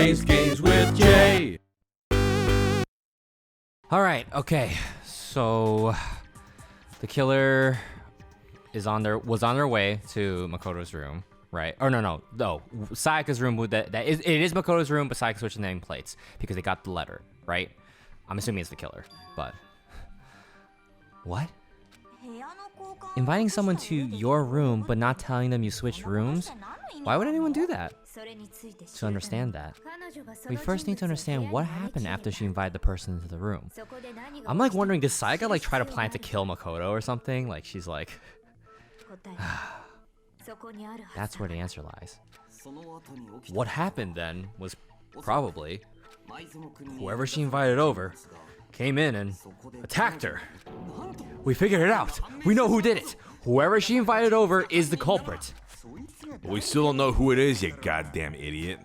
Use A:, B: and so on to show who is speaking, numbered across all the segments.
A: plays games with Jay.
B: Alright, okay. So the killer was on their way to Makoto's room, right? Or no. Sayaka's room. It is Makoto's room, but Sayaka switched the nameplates because they got the letter, right? I'm assuming it's the killer, but what? Inviting someone to your room but not telling them you switched rooms? Why would anyone do that? To understand that, we first need to understand what happened after she invited the person into the room. I'm like wondering, did Sayaka like try to plan to kill Makoto or something? Like she's like, that's where the answer lies. What happened then was probably whoever she invited over came in and attacked her. We figured it out. We know who did it. Whoever she invited over is the culprit.
C: We still don't know who it is, you goddamn idiot.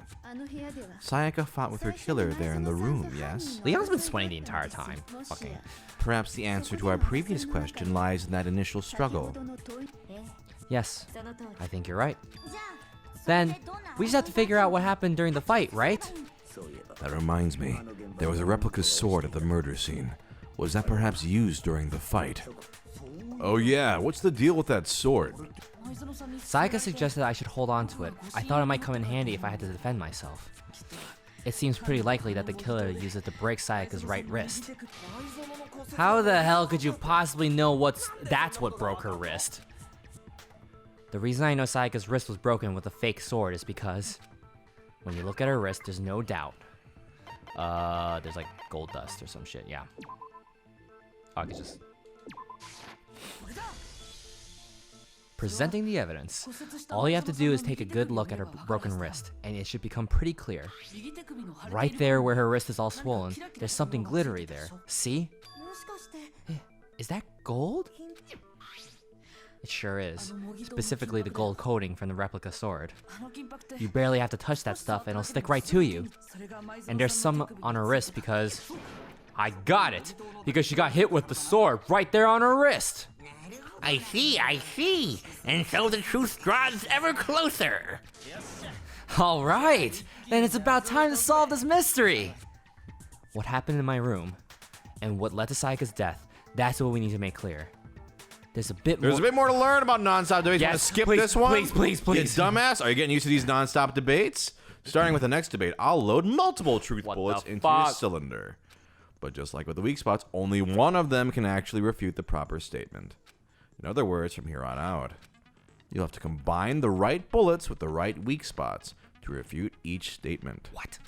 C: Sayaka fought with her killer there in the room, yes?
B: Leon's been sweating the entire time. Fucking.
C: Perhaps the answer to our previous question lies in that initial struggle.
B: Yes, I think you're right. Then, we just have to figure out what happened during the fight, right?
C: That reminds me, there was a replica sword at the murder scene. Was that perhaps used during the fight? Oh yeah, what's the deal with that sword?
B: Sayaka suggested I should hold on to it. I thought it might come in handy if I had to defend myself. It seems pretty likely that the killer used it to break Sayaka's right wrist. How the hell could you possibly know that's what broke her wrist? The reason I know Sayaka's wrist was broken with a fake sword is because when you look at her wrist, there's no doubt. There's like gold dust or some shit, yeah. Oh, I could just... Presenting the evidence. All you have to do is take a good look at her broken wrist, and it should become pretty clear. Right there where her wrist is all swollen, there's something glittery there. See? Is that gold? It sure is. Specifically the gold coating from the replica sword. You barely have to touch that stuff and it'll stick right to you. And there's some on her wrist because... I got it! Because she got hit with the sword right there on her wrist!
D: I see. And so the truth draws ever closer.
B: Alright! Then it's about time to solve this mystery! What happened in my room, and what led to Sayaka's death, that's what we need to make clear. There's a bit
C: more to learn about non-stop debates.
B: Yes,
C: Want to skip
B: please,
C: this one?
B: please.
C: You dumbass. Are you getting used to these non-stop debates? Starting with the next debate, I'll load multiple truth bullets into your cylinder. But just like with the weak spots, only one of them can actually refute the proper statement. In other words, from here on out, you'll have to combine the right bullets with the right weak spots to refute each statement.
B: What?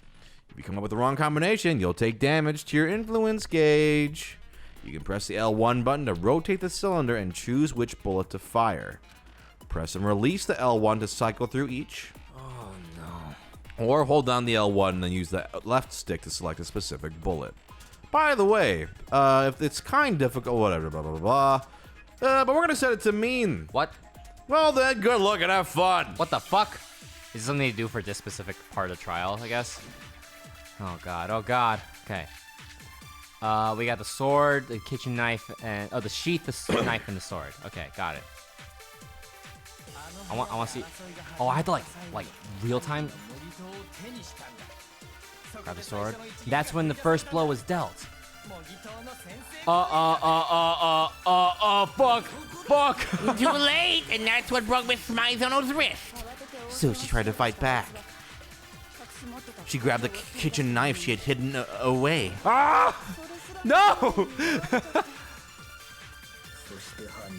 C: If you come up with the wrong combination, you'll take damage to your influence gauge. You can press the L1 button to rotate the cylinder and choose which bullet to fire. Press and release the L1 to cycle through each.
B: Oh no.
C: Or hold down the L1 and then use the left stick to select a specific bullet. By the way, if it's kind of difficult, whatever, blah, blah, blah, but we're going to set it to mean.
B: What?
C: Well then, good luck and have fun.
B: What the fuck? Is this something to do for this specific part of the trial, I guess? Oh god. Okay. We got the sword, the kitchen knife, and the sheath, the knife, and the sword. Okay, got it. I want to see. Oh, I have to like real time. Grab the sword. That's when the first blow was dealt. Fuck.
D: Too late, and that's what broke Miss Maizono's wrist.
C: So she tried to fight back. She grabbed the kitchen knife she had hidden away.
B: Ah! No!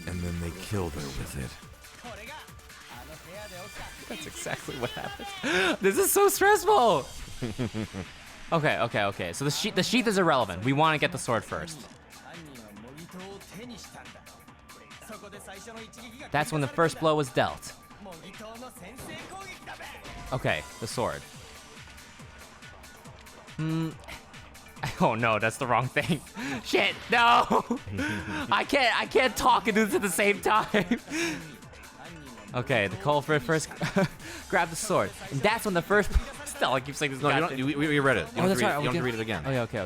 C: And then they killed her with it.
B: That's exactly what happened. This is so stressful. Okay. So the sheath is irrelevant. We want to get the sword first. That's when the first blow was dealt. Okay, the sword. Oh no, that's the wrong thing. Shit, no! I can't talk and do this at the same time. Okay, the culprit first grab the sword. And that's when the first... Still, I keep saying this.
C: No, we read it. You don't have to read it again.
B: Oh, yeah, okay.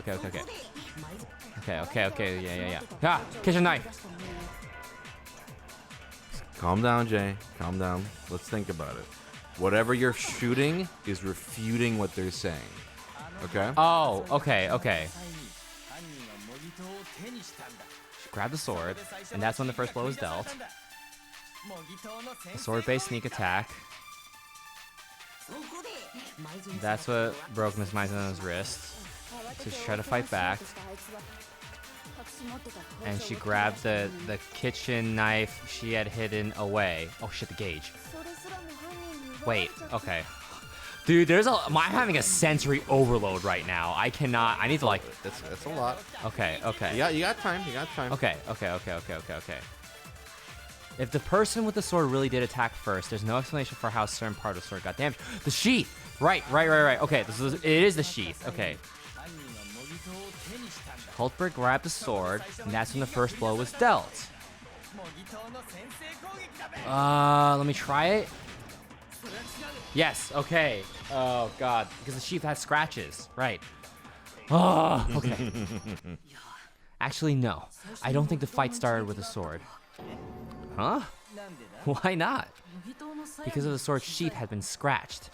B: Okay, yeah. Ah, kitchen knife.
C: Calm down, Jay. Calm down. Let's think about it. Whatever you're shooting is refuting what they're saying. Okay?
B: Oh, okay. She grabbed the sword, and that's when the first blow was dealt. The sword-based sneak attack. That's what broke Miss Maizono's wrist. So she tried to fight back. And she grabbed the kitchen knife she had hidden away. Oh shit, the gauge. Wait, okay. Dude, I'm having a sensory overload right now. I need to like...
C: That's a lot.
B: Okay.
C: You got time.
B: Okay. If the person with the sword really did attack first, there's no explanation for how a certain part of the sword got damaged. The sheath! Right. Okay, it is the sheath. Okay. Culprit grabbed the sword, and that's when the first blow was dealt. Let me try it. Yes, okay. Oh, God. Because the sheath has scratches. Right. Oh, okay. Actually, no. I don't think the fight started with a sword. Huh? Why not? Because of the sword's sheath had been scratched.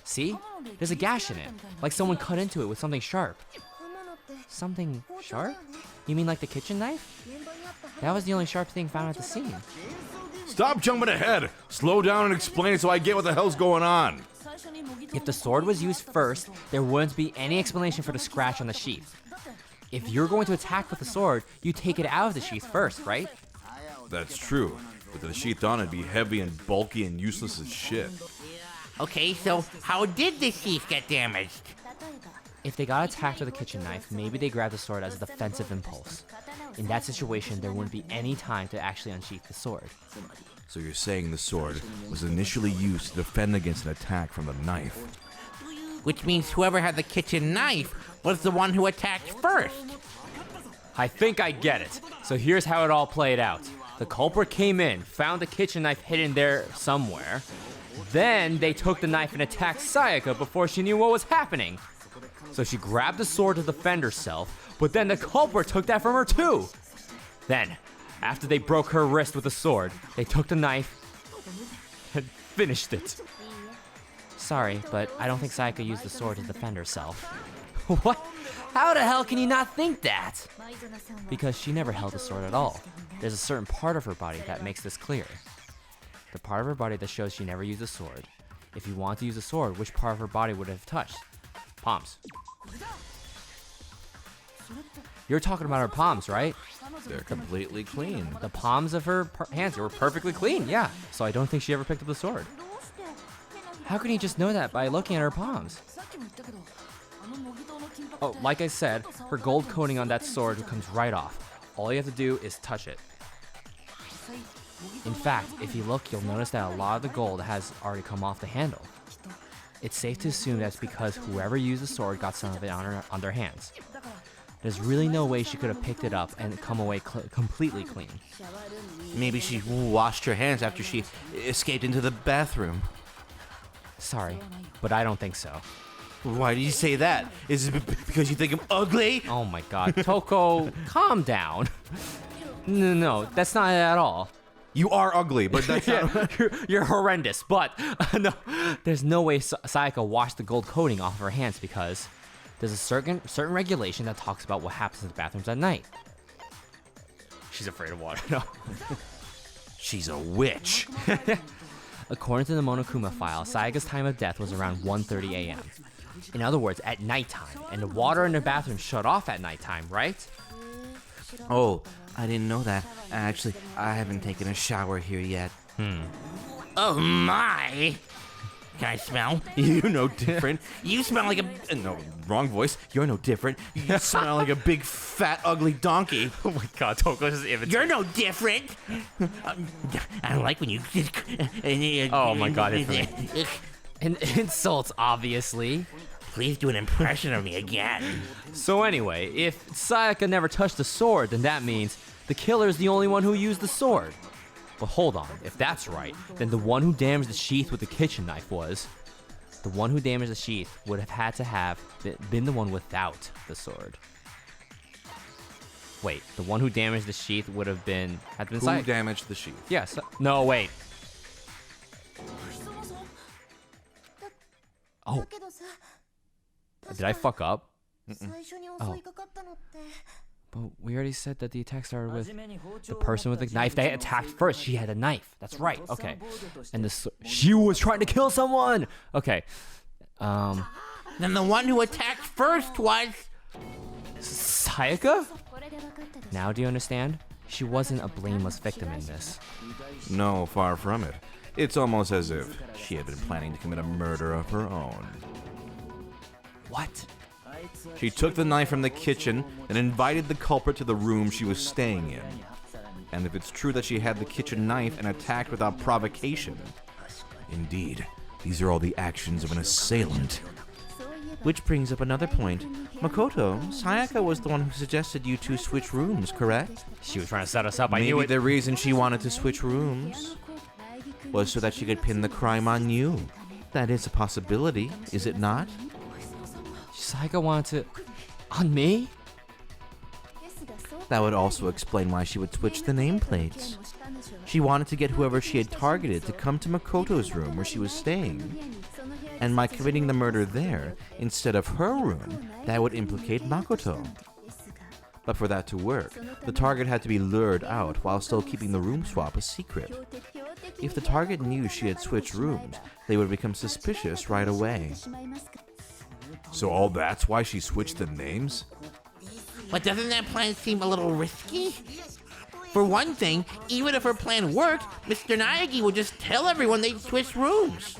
B: See? There's a gash in it. Like someone cut into it with something sharp. Something sharp? You mean like the kitchen knife? That was the only sharp thing found at the scene.
C: Stop jumping ahead. Slow down and explain it so I get what the hell's going on.
B: If the sword was used first, there wouldn't be any explanation for the scratch on the sheath. If you're going to attack with the sword, you take it out of the sheath first, right?
C: That's true. With the sheath on, it'd be heavy and bulky and useless as shit.
D: Okay, so how did the sheath get damaged?
B: If they got attacked with a kitchen knife, maybe they grabbed the sword as a defensive impulse. In that situation, there wouldn't be any time to actually unsheath the sword.
C: So you're saying the sword was initially used to defend against an attack from the knife.
D: Which means whoever had the kitchen knife was the one who attacked first.
B: I think I get it. So here's how it all played out. The culprit came in, found the kitchen knife hidden there somewhere. Then they took the knife and attacked Sayaka before she knew what was happening. So she grabbed the sword to defend herself, but then the culprit took that from her too. Then, after they broke her wrist with the sword, they took the knife and finished it. Sorry, but I don't think Sayaka used the sword to defend herself. What? How the hell can you not think that? Because she never held the sword at all. There's a certain part of her body that makes this clear. The part of her body that shows she never used a sword. If you want to use a sword, which part of her body would it have touched? Palms. You're talking about her palms, right?
C: They're completely clean.
B: The palms of her hands were perfectly clean, yeah. So I don't think she ever picked up the sword. How can you just know that by looking at her palms? Oh, like I said, her gold coating on that sword comes right off. All you have to do is touch it. In fact, if you look, you'll notice that a lot of the gold has already come off the handle. It's safe to assume that's because whoever used the sword got some of it on their hands. There's really no way she could have picked it up and come away completely clean.
C: Maybe she washed her hands after she escaped into the bathroom.
B: Sorry, but I don't think so.
C: Why do you say that? Is it because you think I'm ugly?
B: Oh my god, Toko, calm down. No, that's not it at all.
C: You are ugly, but that's not...
B: You're horrendous, but no, there's no way Sayaka washed the gold coating off of her hands because there's a certain regulation that talks about what happens in the bathrooms at night. She's afraid of water. No.
C: She's a witch.
B: According to the Monokuma file, Sayaka's time of death was around 1:30 a.m. In other words, at nighttime, and the water in the bathroom shut off at nighttime, right?
C: Oh, I didn't know that. Actually, I haven't taken a shower here yet.
D: Oh my! Can I smell?
C: You're no different.
D: You smell like a...
C: No, wrong voice. You're no different. You smell like a big, fat, ugly donkey.
B: Oh my god, Toko's just imitating.
D: You're no different! I don't like when you...
B: Oh my god, an insult, obviously.
D: Please do an impression of me again.
B: So anyway, if Sayaka never touched the sword, then that means the killer's the only one who used the sword. But hold on, if that's right, then the one who damaged the sheath with the kitchen knife was... The one who damaged the sheath would have had to have been the one without the sword. Wait, the one who damaged the sheath would have been...
C: Who damaged the sheath?
B: Yes. No, wait. Did I fuck up? Oh. But we already said that the attack started with the person with the knife. They attacked first. She had a knife. That's right. Okay. And she was trying to kill someone. Okay.
D: Then the one who attacked first was...
B: Sayaka? Now do you understand? She wasn't a blameless victim in this.
C: No, far from it. It's almost as if she had been planning to commit a murder of her own.
B: What?
C: She took the knife from the kitchen and invited the culprit to the room she was staying in. And if it's true that she had the kitchen knife and attacked without provocation, indeed, these are all the actions of an assailant. Which brings up another point. Makoto, Sayaka was the one who suggested you two switch rooms, correct?
B: She was trying to set us up. I
C: Maybe
B: knew it.
C: the reason she wanted to switch rooms was so that she could pin the crime on you. That is a possibility, is it not?
B: Sayaka wanted to... On me?
C: That would also explain why she would switch the nameplates. She wanted to get whoever she had targeted to come to Makoto's room where she was staying. And by committing the murder there, instead of her room, that would implicate Makoto. But for that to work, the target had to be lured out while still keeping the room swap a secret. If the target knew she had switched rooms, they would become suspicious right away. So all that's why she switched the names?
D: But doesn't that plan seem a little risky? For one thing, even if her plan worked, Mr. Naegi would just tell everyone they'd switched rooms.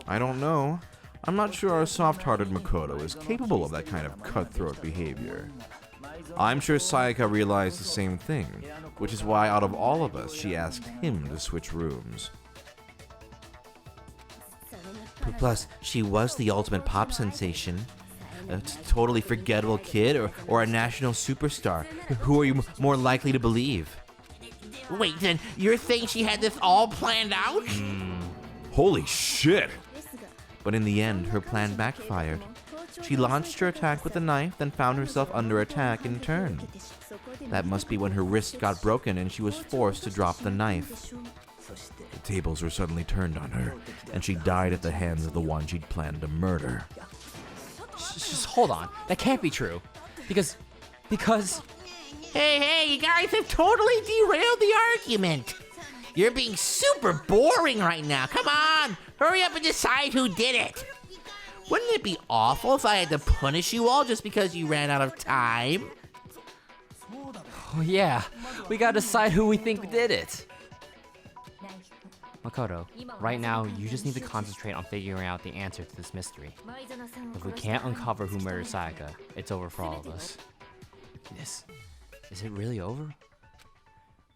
C: I don't know. I'm not sure our soft-hearted Makoto is capable of that kind of cutthroat behavior. I'm sure Sayaka realized the same thing, which is why out of all of us, she asked him to switch rooms. Plus, she was the ultimate pop sensation. A totally forgettable kid or a national superstar. Who are you more likely to believe?
D: Wait, then you're saying she had this all planned out?
C: Holy shit! But in the end, her plan backfired. She launched her attack with a knife, then found herself under attack in turn. That must be when her wrist got broken and she was forced to drop the knife. The tables were suddenly turned on her, and she died at the hands of the one she'd planned to murder.
B: Just hold on. That can't be true. Because...
D: Hey, you guys have totally derailed the argument. You're being super boring right now. Come on, hurry up and decide who did it. Wouldn't it be awful if I had to punish you all just because you ran out of time?
B: Oh yeah, we gotta decide who we think did it. Makoto, right now, you just need to concentrate on figuring out the answer to this mystery. If we can't uncover who murdered Sayaka, it's over for all of us. Is it really over?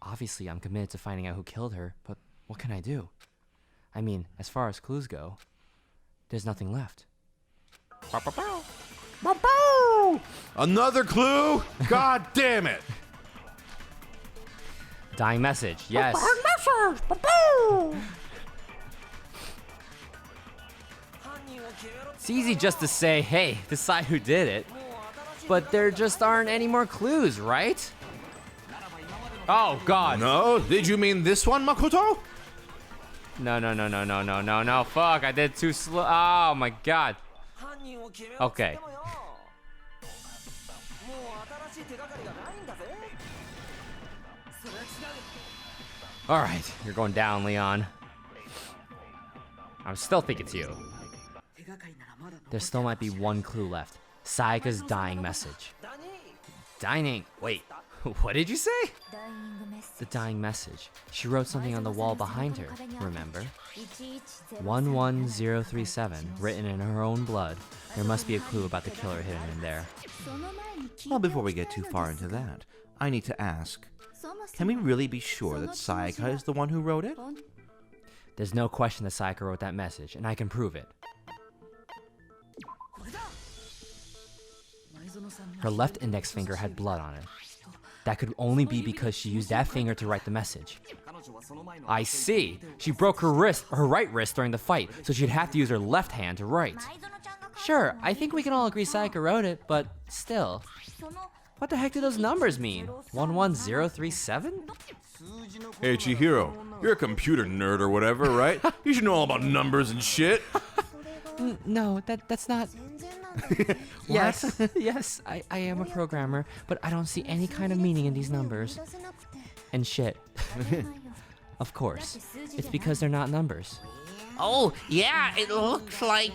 B: Obviously, I'm committed to finding out who killed her, but what can I do? I mean, as far as clues go, there's nothing left.
C: Another clue? God damn it!
B: Dying message, yes. It's easy just to say, hey, decide who did it. But there just aren't any more clues, right? Oh, God.
C: No? Did you mean this one, Makoto?
B: No. Fuck, I did too slow. Oh, my God. Okay. All right, you're going down, Leon. I still think it's you. There still might be one clue left. Sayaka's dying message. Dying? Wait, what did you say? The dying message. She wrote something on the wall behind her, remember? 11037, written in her own blood. There must be a clue about the killer hidden in there.
C: Well, before we get too far into that, I need to ask, can we really be sure that Sayaka is the one who wrote it?
B: There's no question that Sayaka wrote that message, and I can prove it. Her left index finger had blood on it. That could only be because she used that finger to write the message. I see. She broke her right wrist during the fight, so she'd have to use her left hand to write. Sure, I think we can all agree Sayaka wrote it, but still. What the heck do those numbers mean? 11037?
C: Hey, Chihiro, you're a computer nerd or whatever, right? You should know all about numbers and shit.
B: No, that's not. Yes, yes, I am a programmer, but I don't see any kind of meaning in these numbers. And shit. Of course. It's because they're not numbers.
D: Oh, yeah, it looks like...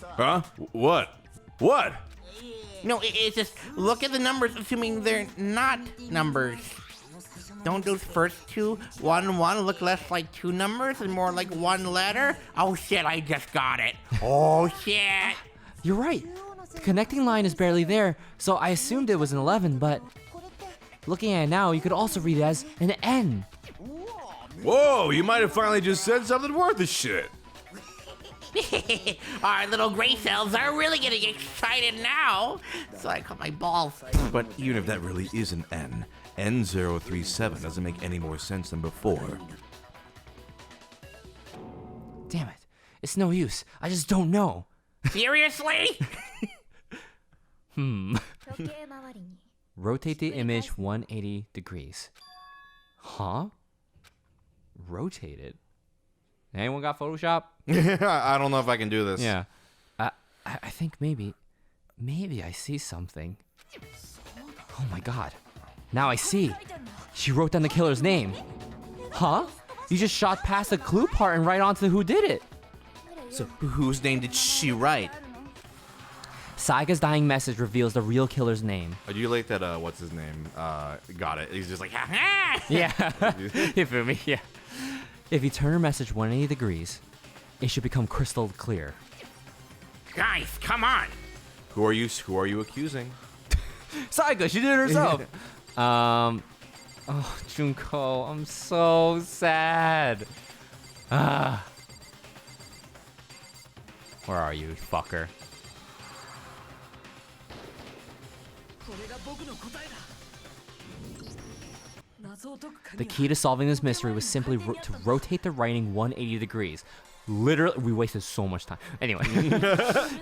C: Huh? What? What?
D: No, it's just, look at the numbers, assuming they're not numbers. Don't those first two, 1, 1, look less like two numbers and more like one letter? Oh shit, I just got it. Oh shit.
B: You're right. The connecting line is barely there, so I assumed it was an 11, but looking at it now, you could also read it as an N.
C: Whoa, you might have finally just said something worth a shit.
D: Our little gray cells are really getting excited now. So I cut my balls.
C: But even if that really is an N, N037 doesn't make any more sense than before.
B: Damn it. It's no use. I just don't know.
D: Seriously?
B: Rotate the image 180 degrees. Huh? Rotate it? Anyone got Photoshop?
C: I don't know if I can do this.
B: Yeah. I think maybe I see something. Oh my god. Now I see. She wrote down the killer's name. Huh? You just shot past the clue part and right onto who did it.
C: So whose name did she write?
B: Sayaka's dying message reveals the real killer's name.
C: Oh, do you like that, what's his name? Got it. He's just like, ha ha!
B: Yeah. You feel me? Yeah. If you turn her message 180 degrees, it should become crystal clear.
D: Guys, come on.
C: Who are you accusing?
B: Sayaka, she did it herself. Oh, Junko, I'm so sad. Where are you, fucker? The key to solving this mystery was simply to rotate the writing 180 degrees. Literally, we wasted so much time. Anyway,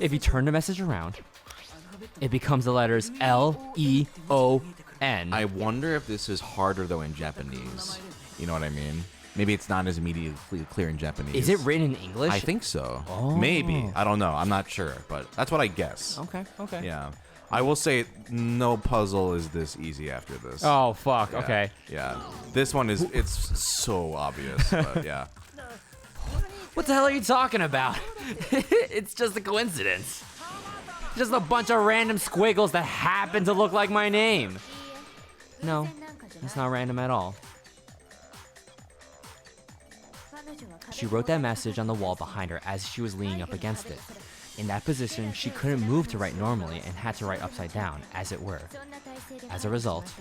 B: if you turn the message around, it becomes the letters L-E-O-N.
C: I wonder if this is harder, though, in Japanese. You know what I mean? Maybe it's not as immediately clear in Japanese.
B: Is it written in English?
C: I think so.
B: Oh.
C: Maybe. I don't know. I'm not sure, but that's what I guess.
B: Okay, okay.
C: Yeah. I will say no puzzle is this easy after this.
B: Oh, fuck,
C: Yeah,
B: okay.
C: Yeah. This one is, it's so obvious, but yeah.
B: What the hell are you talking about? It's just a coincidence. Just a bunch of random squiggles that happen to look like my name. No, it's not random at all. She wrote that message on the wall behind her as she was leaning up against it. In that position, she couldn't move to write normally and had to write upside down, as it were. As a result,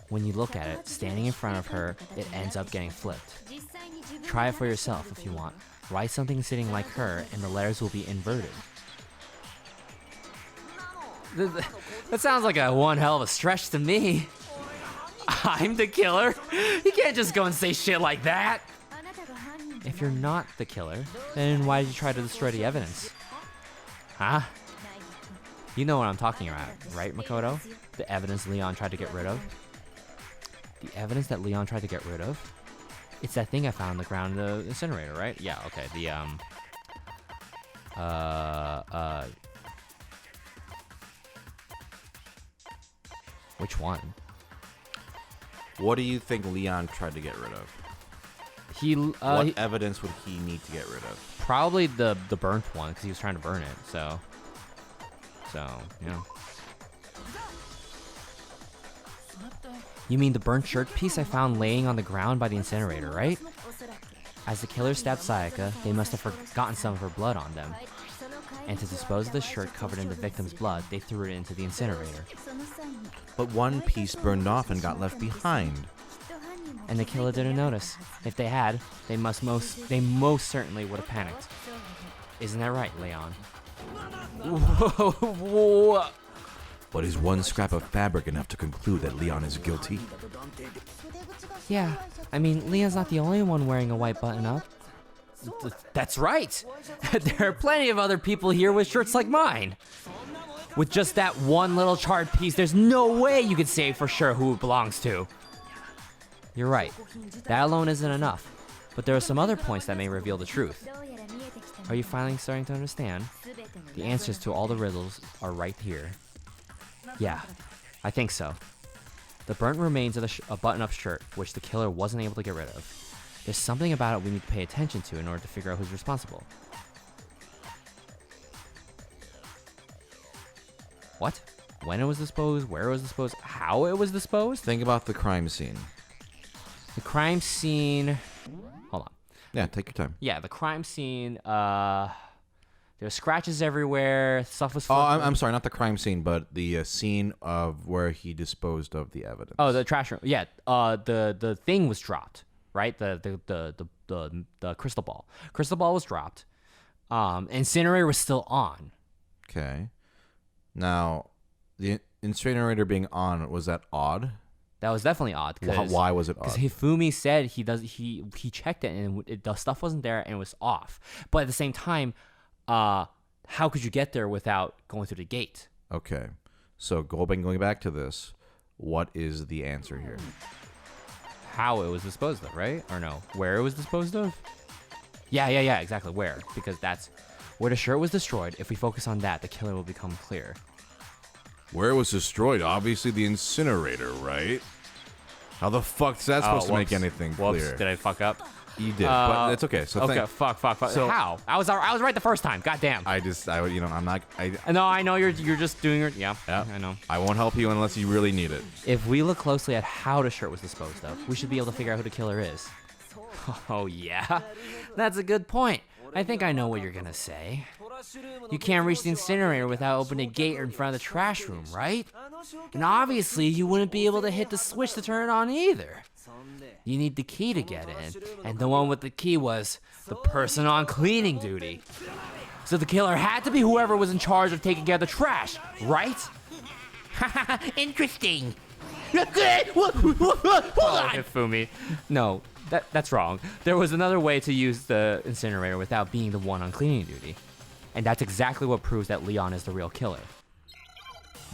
B: when you look at it, standing in front of her, it ends up getting flipped. Try it for yourself if you want. Write something sitting like her, and the letters will be inverted. That sounds like a one hell of a stretch to me. I'm the killer? You can't just go and say shit like that. If you're not the killer, then why did you try to destroy the evidence? Huh? You know what I'm talking about, right, Makoto? The evidence Leon tried to get rid of? The evidence that Leon tried to get rid of? It's that thing I found on the ground in the incinerator, right? Yeah, okay. The, which one?
C: What do you think Leon tried to get rid of?
B: What
C: evidence would he need to get rid of?
B: Probably the burnt one, because he was trying to burn it, so, yeah. You mean the burnt shirt piece I found laying on the ground by the incinerator, right? As the killer stabbed Sayaka, they must have forgotten some of her blood on them. And to dispose of the shirt covered in the victim's blood, they threw it into the incinerator.
C: But one piece burned off and got left behind.
B: And the killer didn't notice. If they had, they most certainly would have panicked. Isn't that right, Leon? Whoa.
C: But is one scrap of fabric enough to conclude that Leon is guilty?
B: Yeah, I mean, Leon's not the only one wearing a white button-up. That's right! There are plenty of other people here with shirts like mine. With just that one little charred piece, there's no way you could say for sure who it belongs to. You're right. That alone isn't enough. But there are some other points that may reveal the truth. Are you finally starting to understand? The answers to all the riddles are right here. Yeah, I think so. The burnt remains of a button-up shirt, which the killer wasn't able to get rid of. There's something about it we need to pay attention to in order to figure out who's responsible. What? When it was disposed, where it was disposed, how it was disposed?
C: Think about the crime scene.
B: The crime scene... Hold on.
C: Yeah, take your time.
B: Yeah, the crime scene, there's scratches everywhere, stuff was...
C: Oh, I'm sorry, not the crime scene, but the scene of where he disposed of the evidence.
B: Oh, the trash room. Yeah, the thing was dropped, right? The crystal ball. Crystal ball was dropped. Incinerator was still on.
C: Okay. Now, the incinerator being on, was that odd?
B: That was definitely odd.
C: Why was it odd?
B: Because Hifumi said he checked it and the stuff wasn't there and it was off. But at the same time, how could you get there without going through the gate?
C: Okay. So going back to this, what is the answer here?
B: How it was disposed of, right? Or no, where it was disposed of? Yeah, exactly. Where? Because that's where the shirt was destroyed. If we focus on that, the killer will become clear.
C: Where it was destroyed? Obviously the incinerator, right? How the fuck is that supposed to make anything clear?
B: Did I fuck up?
C: You did, but it's okay. So
B: okay, fuck.
C: So,
B: how? I was right the first time. Goddamn.
C: I'm not.
B: No, I know you're just doing your. Yeah, I know.
C: I won't help you unless you really need it.
B: If we look closely at how the shirt was disposed of, we should be able to figure out who the killer is. Oh yeah, that's a good point. I think I know what you're gonna say. You can't reach the incinerator without opening a gate in front of the trash room, right? And obviously, you wouldn't be able to hit the switch to turn it on either. You need the key to get in, and the one with the key was the person on cleaning duty. So the killer had to be whoever was in charge of taking care of the trash, right?
D: Interesting.
B: Hold on, Hifumi. No, that's wrong. There was another way to use the incinerator without being the one on cleaning duty. And that's exactly what proves that Leon is the real killer.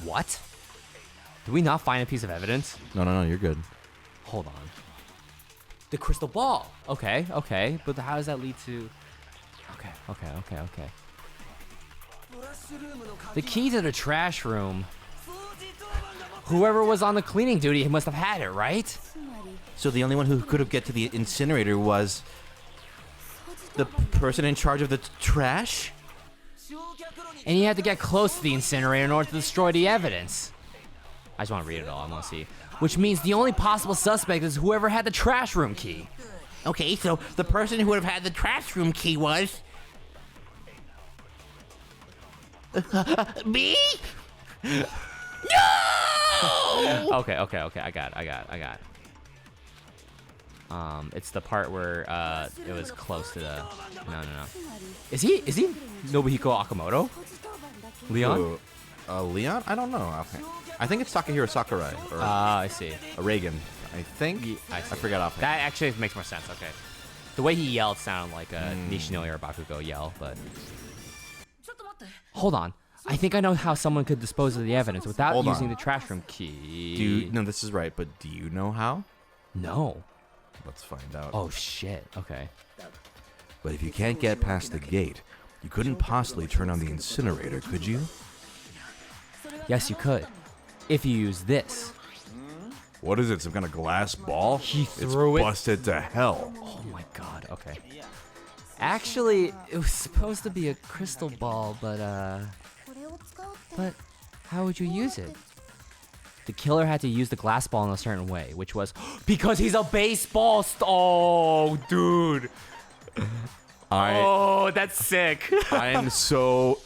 B: What? Did we not find a piece of evidence?
C: No, you're good.
B: Hold on. The crystal ball. Okay. But how does that lead to... Okay. The key to the trash room. Whoever was on the cleaning duty must have had it, right?
D: So the only one who could have get to the incinerator was the person in charge of the trash?
B: And he had to get close to the incinerator in order to destroy the evidence. I just want to read it all. I want to see. Which means the only possible suspect is whoever had the trash room key.
D: Okay, so the person who would have had the trash room key was... me? No!
B: Okay. I got it. It's the part where it was close to the... No. Is he Nobuhiko Akamoto? Leon?
C: Leon? I don't know. Okay. I think it's Takahiro Sakurai. Or
B: I see.
C: Reagan. I think.
B: I see.
C: I forgot off.
B: That actually makes more sense. Okay. The way he yelled sounded like a Nishino or Bakugo yell, but... Hold on. I think I know how someone could dispose of the evidence without using the trash room key.
C: No, this is right, but do you know how?
B: No.
C: Let's find out.
B: Oh, shit. Okay.
C: But if you can't get past the gate, you couldn't possibly turn on the incinerator, could you?
B: Yes, you could. If you use this.
C: What is it, some kind of glass ball?
B: He threw it?
C: It's busted to hell.
B: Oh my god, okay. Actually, it was supposed to be a crystal ball, but how would you use it? The killer had to use the glass ball in a certain way, which was because he's a baseball oh, dude. Oh, that's sick.
C: I am so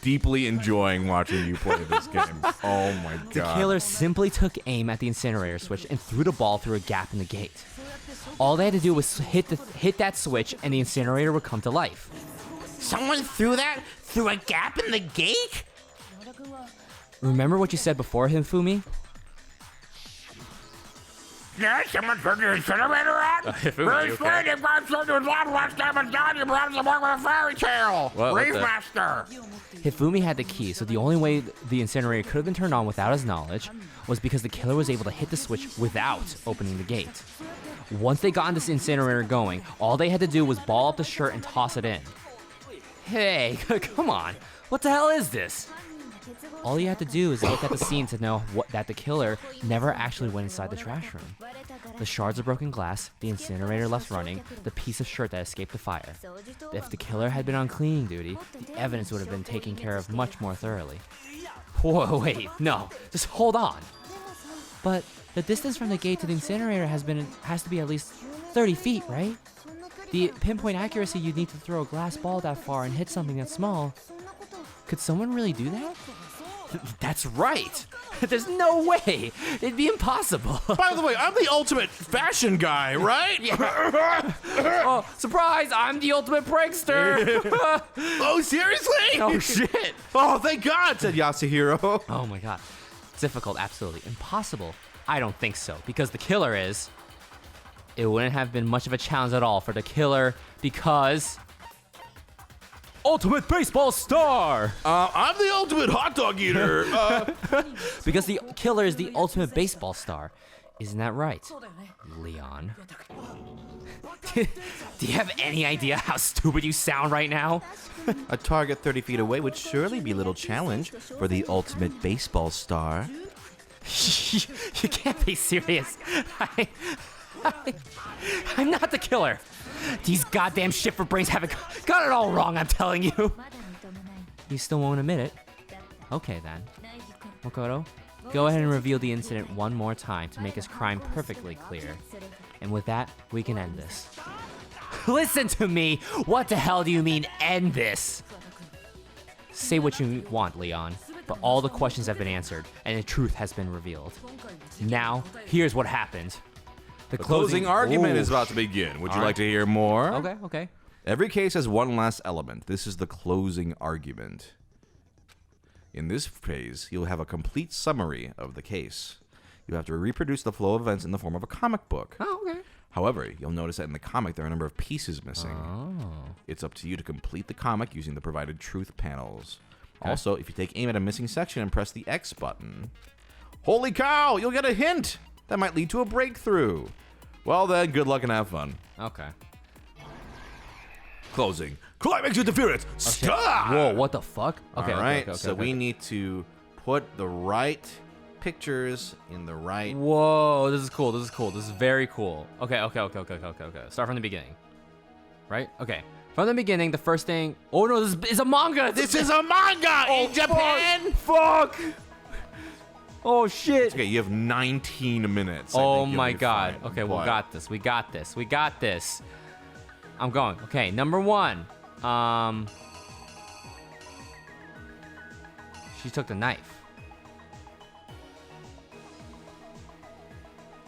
C: deeply enjoying watching you play this game. Oh my god.
B: The killer simply took aim at the incinerator switch and threw the ball through a gap in the gate. All they had to do was hit that switch and the incinerator would come to life.
D: Someone threw that through a gap in the gate?
B: Remember what you said before, Hifumi?
D: Yeah, someone turned the incinerator on? Very sweet, you've got something with that last time it's done, you brought some more with a fairy tale. Reef Master.
B: Hifumi had the key, so the only way the incinerator could have been turned on without his knowledge was because the killer was able to hit the switch without opening the gate. Once they got this incinerator going, all they had to do was ball up the shirt and toss it in. Hey, come on. What the hell is this? All you have to do is look at the scene to know that the killer never actually went inside the trash room. The shards of broken glass, the incinerator left running, the piece of shirt that escaped the fire. If the killer had been on cleaning duty, the evidence would have been taken care of much more thoroughly. Whoa, wait, no, just hold on. But the distance from the gate to the incinerator has to be at least 30 feet, right? The pinpoint accuracy you'd need to throw a glass ball that far and hit something that small. Could someone really do that? That's right. There's no way. It'd be impossible.
C: By the way, I'm the ultimate fashion guy, right?
B: Oh, surprise! I'm the ultimate prankster.
C: Oh, seriously?
B: Oh shit!
C: Oh, thank God, said Yasuhiro.
B: Oh my god. Difficult, absolutely impossible. I don't think so, because the killer is. It wouldn't have been much of a challenge at all for the killer because. Ultimate baseball star!
C: I'm the ultimate hot dog eater.
B: Because the killer is the ultimate baseball star. Isn't that right, Leon? Do you have any idea how stupid you sound right now?
C: A target 30 feet away would surely be a little challenge for the ultimate baseball star.
B: You can't be serious. I'm not the killer. These goddamn shifter brains haven't got it all wrong, I'm telling you. You still won't admit it? Okay then. Makoto, go ahead and reveal the incident one more time to make his crime perfectly clear. And with that, we can end this. Listen to me! What the hell do you mean, end this? Say what you want, Leon, but all the questions have been answered, and the truth has been revealed. Now, here's what happened.
C: The closing argument is about to begin. Would you like to hear more?
B: Okay.
C: Every case has one last element. This is the closing argument. In this phase, you'll have a complete summary of the case. You have to reproduce the flow of events in the form of a comic book.
B: Oh, okay.
C: However, you'll notice that in the comic there are a number of pieces missing.
B: Oh.
C: It's up to you to complete the comic using the provided truth panels. Also, if you take aim at a missing section and press the X button... Holy cow! You'll get a hint! That might lead to a breakthrough. Well then, good luck and have fun.
B: Okay.
C: Closing. Climax interference! Stop!
B: Whoa, what the fuck? Okay,
C: Alright,
B: okay,
C: so we need to put the right pictures in the right...
B: Whoa, this is cool, this is very cool. Okay. Start from the beginning. Right? Okay. From the beginning, the first thing... Oh no, this is a manga!
C: This is a manga in Japan!
B: Fuck! Oh shit!
C: Okay, you have 19 minutes.
B: Oh my god.
C: Fine.
B: Okay,
C: What?
B: we got this. I'm going. Okay, number one. She took the knife.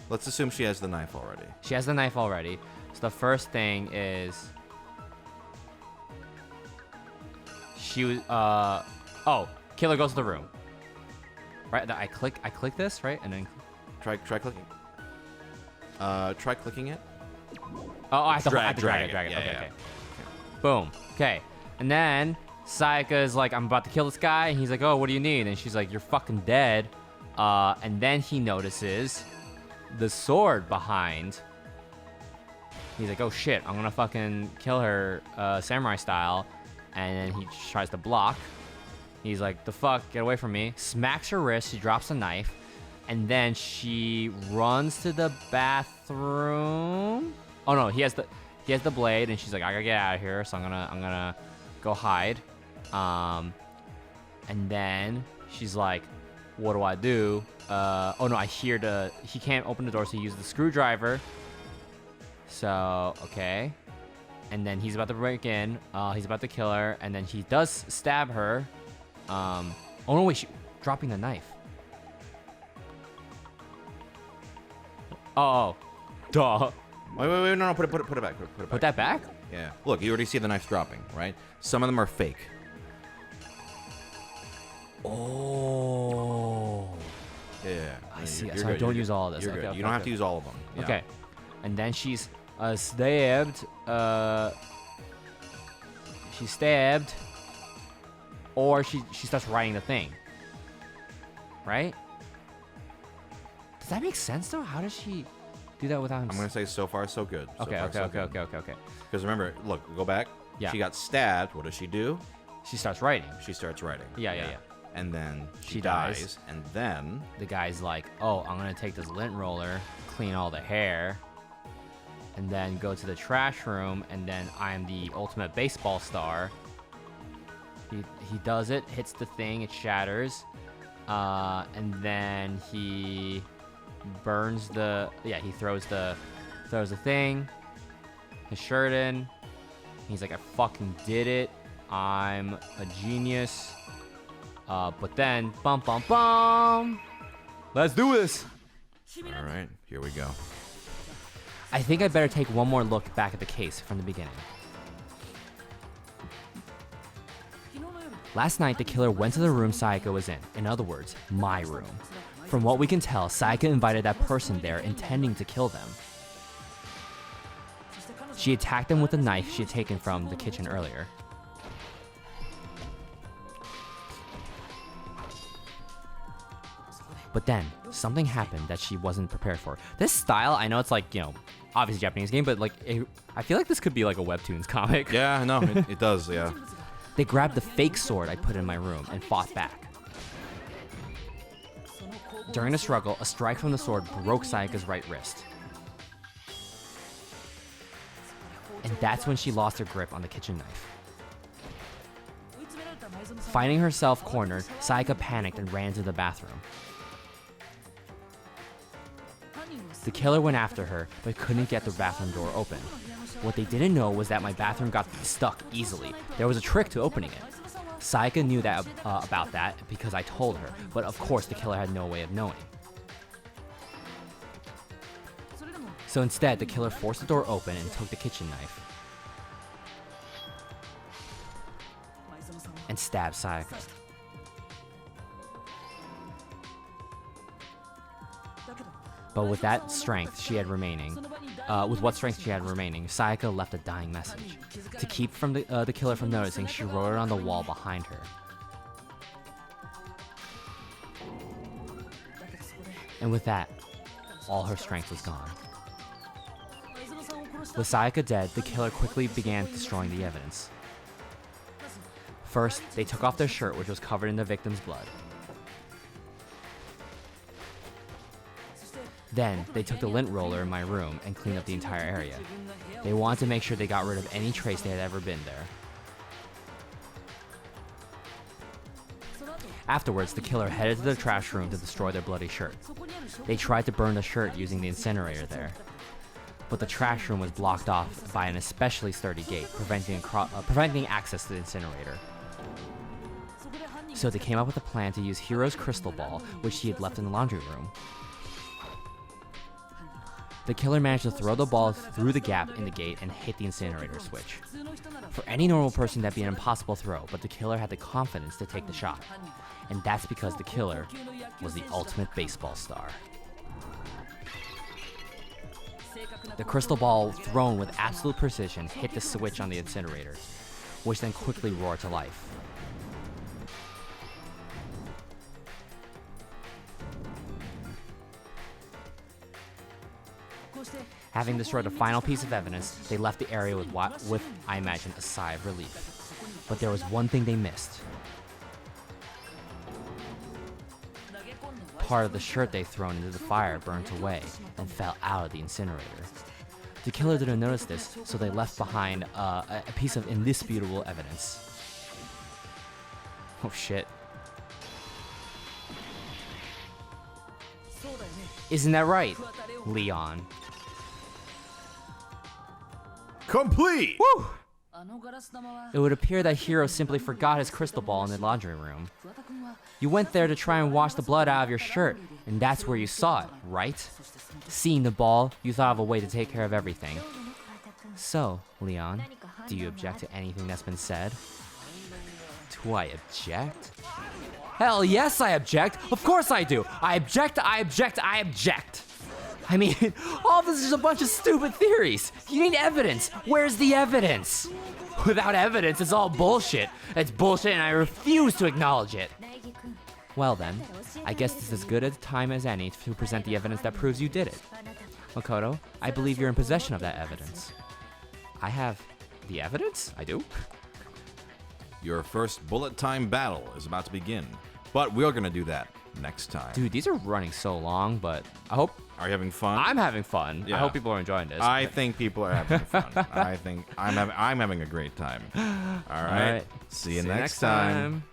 C: Let's assume she has the knife already.
B: She has the knife already. So the first thing is she was oh, killer goes to the room. Right? I click this, right? And then
C: Try clicking. Try clicking it.
B: oh, I have to drag it.
C: Yeah,
B: Okay,
C: yeah.
B: okay. Boom. Okay. And then Sayaka is like, I'm about to kill this guy. And he's like, oh, what do you need? And she's like, you're fucking dead. And then he notices the sword behind. He's like, oh shit, I'm gonna fucking kill her samurai style. And then he tries to block. He's like, the fuck, get away from me. Smacks her wrist, she drops the knife. And then she runs to the bathroom. Oh no, he has the blade, and she's like, I gotta get out of here, so I'm gonna go hide. And then she's like, what do I do? Oh no, he can't open the door, so he uses the screwdriver. So, okay. And then he's about to break in, he's about to kill her, and then he does stab her. Oh no, wait, dropping the knife. Oh, duh.
C: Wait, no, put it back.
B: Put that back?
C: Yeah. Look, you already see the knife dropping, right? Some of them are fake.
B: Oh.
C: Yeah.
B: I see.
C: You're
B: So I
C: good,
B: don't
C: you're
B: use
C: good.
B: all of this.
C: You're
B: Okay,
C: good.
B: okay,
C: You don't have
B: okay.
C: to use all of them. Yeah.
B: Okay. And then she's stabbed. She's stabbed. Or she starts writing the thing. Right? Does that make sense though? How does she do that without him?
C: I'm gonna say so far so good.
B: Okay.
C: Because remember, look, go back.
B: Yeah.
C: She got stabbed. What does she do?
B: She starts writing.
C: She starts writing.
B: Yeah.
C: And then
B: She dies.
C: And then
B: The guy's like, oh, I'm gonna take this lint roller, clean all the hair, and then go to the trash room, and then I'm the ultimate baseball star. He does it, hits the thing, it shatters, and then he burns he throws the thing, his shirt in. He's like, I fucking did it. I'm a genius. But then, bum. Let's do this.
C: all right, here we go.
B: I think I better take one more look back at the case from the beginning. Last night, the killer went to the room Sayaka was in. In other words, my room. From what we can tell, Sayaka invited that person there intending to kill them. She attacked them with a knife she had taken from the kitchen earlier. But then, something happened that she wasn't prepared for. This style, I know it's like, obviously Japanese game, but like, I feel like this could be like a Webtoons comic.
C: Yeah, no, it does, yeah.
B: They grabbed the fake sword I put in my room and fought back. During the struggle, a strike from the sword broke Sayaka's right wrist. And that's when she lost her grip on the kitchen knife. Finding herself cornered, Sayaka panicked and ran to the bathroom. The killer went after her, but couldn't get the bathroom door open. What they didn't know was that my bathroom got stuck easily. There was a trick to opening it. Sayaka knew that about that because I told her, but of course the killer had no way of knowing. So instead, the killer forced the door open and took the kitchen knife and stabbed Sayaka. But with that strength she had remaining, Sayaka left a dying message. To keep from the killer from noticing, she wrote it on the wall behind her. And with that, all her strength was gone. With Sayaka dead, the killer quickly began destroying the evidence. First, they took off their shirt, which was covered in the victim's blood. Then, they took the lint roller in my room and cleaned up the entire area. They wanted to make sure they got rid of any trace they had ever been there. Afterwards, the killer headed to the trash room to destroy their bloody shirt. They tried to burn the shirt using the incinerator there. But the trash room was blocked off by an especially sturdy gate, preventing access to the incinerator. So they came up with a plan to use Hiro's crystal ball, which he had left in the laundry room. The killer managed to throw the ball through the gap in the gate and hit the incinerator switch. For any normal person, that'd be an impossible throw, but the killer had the confidence to take the shot. And that's because the killer was the ultimate baseball star. The crystal ball, thrown with absolute precision, hit the switch on the incinerator, which then quickly roared to life. Having destroyed the final piece of evidence, they left the area with, I imagine, a sigh of relief. But there was one thing they missed. Part of the shirt they'd thrown into the fire burnt away and fell out of the incinerator. The killer didn't notice this, so they left behind a piece of indisputable evidence. Oh shit. Isn't that right, Leon?
C: Complete!
B: Woo! It would appear that Hiro simply forgot his crystal ball in the laundry room. You went there to try and wash the blood out of your shirt, and that's where you saw it, right? Seeing the ball, you thought of a way to take care of everything. So, Leon, do you object to anything that's been said? Do I object? Hell yes, I object! Of course I do! I object! I mean, all this is a bunch of stupid theories. You need evidence. Where's the evidence? Without evidence, it's all bullshit. It's bullshit and I refuse to acknowledge it. Well then, I guess this is as good a time as any to present the evidence that proves you did it. Makoto, I believe you're in possession of that evidence. I have the evidence? I do.
C: Your first bullet time battle is about to begin, but we're gonna do that next time.
B: Dude, these are running so long, but I hope
C: Are you having fun?
B: I'm having fun.
C: Yeah.
B: I hope people are enjoying this.
C: I think people are having fun. I think I'm having a great time. All right. See you next time.